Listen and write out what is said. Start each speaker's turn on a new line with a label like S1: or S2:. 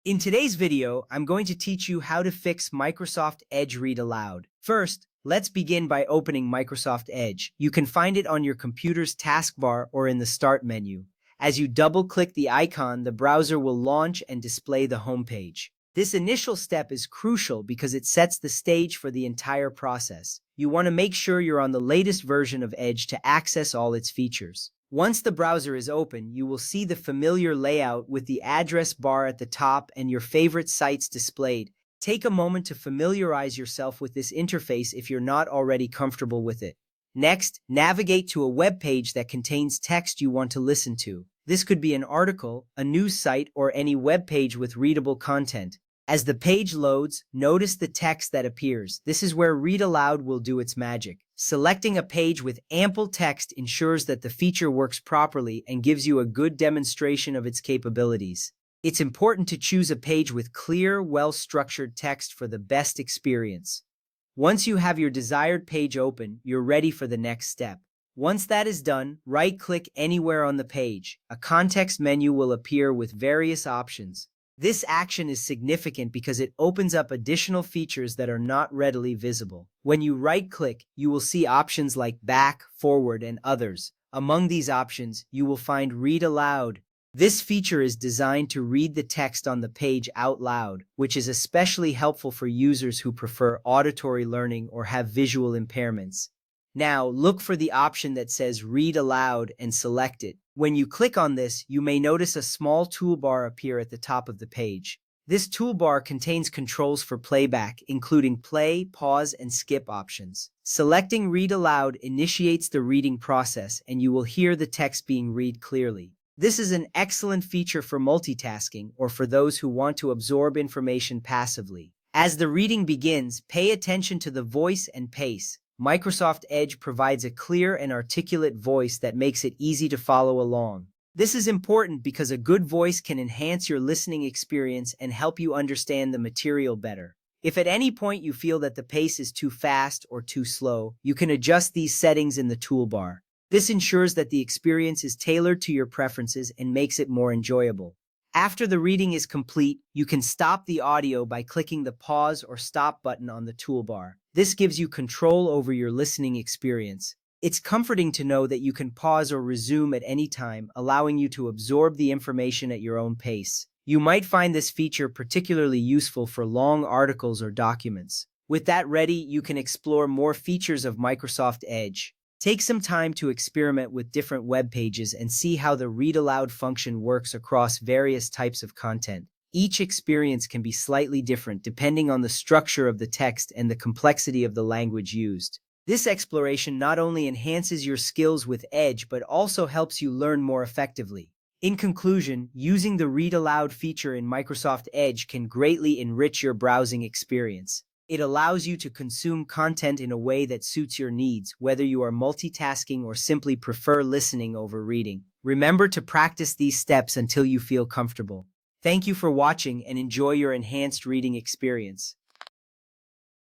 S1: In today's video, I'm going to teach you how to fix Microsoft Edge Read Aloud. First, let's begin by opening Microsoft Edge. You can find it on your computer's taskbar or in the Start menu. As you double-click the icon, the browser will launch and display the homepage. This initial step is crucial because it sets the stage for the entire process. You want to make sure you're on the latest version of Edge to access all its features. Once the browser is open, you will see the familiar layout with the address bar at the top and your favorite sites displayed. Take a moment to familiarize yourself with this interface if you're not already comfortable with it. Next, navigate to a web page that contains text you want to listen to. This could be an article, a news site, or any web page with readable content. As the page loads, notice the text that appears. This is where Read Aloud will do its magic. Selecting a page with ample text ensures that the feature works properly and gives you a good demonstration of its capabilities. It's important to choose a page with clear, well-structured text for the best experience. Once you have your desired page open, you're ready for the next step. Once that is done, right-click anywhere on the page. A context menu will appear with various options. This action is significant because it opens up additional features that are not readily visible. When you right-click, you will see options like back, forward, and others. Among these options, you will find Read Aloud. This feature is designed to read the text on the page out loud, which is especially helpful for users who prefer auditory learning or have visual impairments. Now, look for the option that says Read Aloud and select it. When you click on this, you may notice a small toolbar appear at the top of the page. This toolbar contains controls for playback, including play, pause, and skip options. Selecting Read Aloud initiates the reading process, and you will hear the text being read clearly. This is an excellent feature for multitasking or for those who want to absorb information passively. As the reading begins, pay attention to the voice and pace. Microsoft Edge provides a clear and articulate voice that makes it easy to follow along. This is important because a good voice can enhance your listening experience and help you understand the material better. If at any point you feel that the pace is too fast or too slow, you can adjust these settings in the toolbar. This ensures that the experience is tailored to your preferences and makes it more enjoyable. After the reading is complete, you can stop the audio by clicking the pause or stop button on the toolbar. This gives you control over your listening experience. It's comforting to know that you can pause or resume at any time, allowing you to absorb the information at your own pace. You might find this feature particularly useful for long articles or documents. With that ready, you can explore more features of Microsoft Edge. Take some time to experiment with different web pages and see how the Read Aloud function works across various types of content. Each experience can be slightly different depending on the structure of the text and the complexity of the language used. This exploration not only enhances your skills with Edge but also helps you learn more effectively. In conclusion, using the Read Aloud feature in Microsoft Edge can greatly enrich your browsing experience. It allows you to consume content in a way that suits your needs, whether you are multitasking or simply prefer listening over reading. Remember to practice these steps until you feel comfortable. Thank you for watching and enjoy your enhanced reading experience.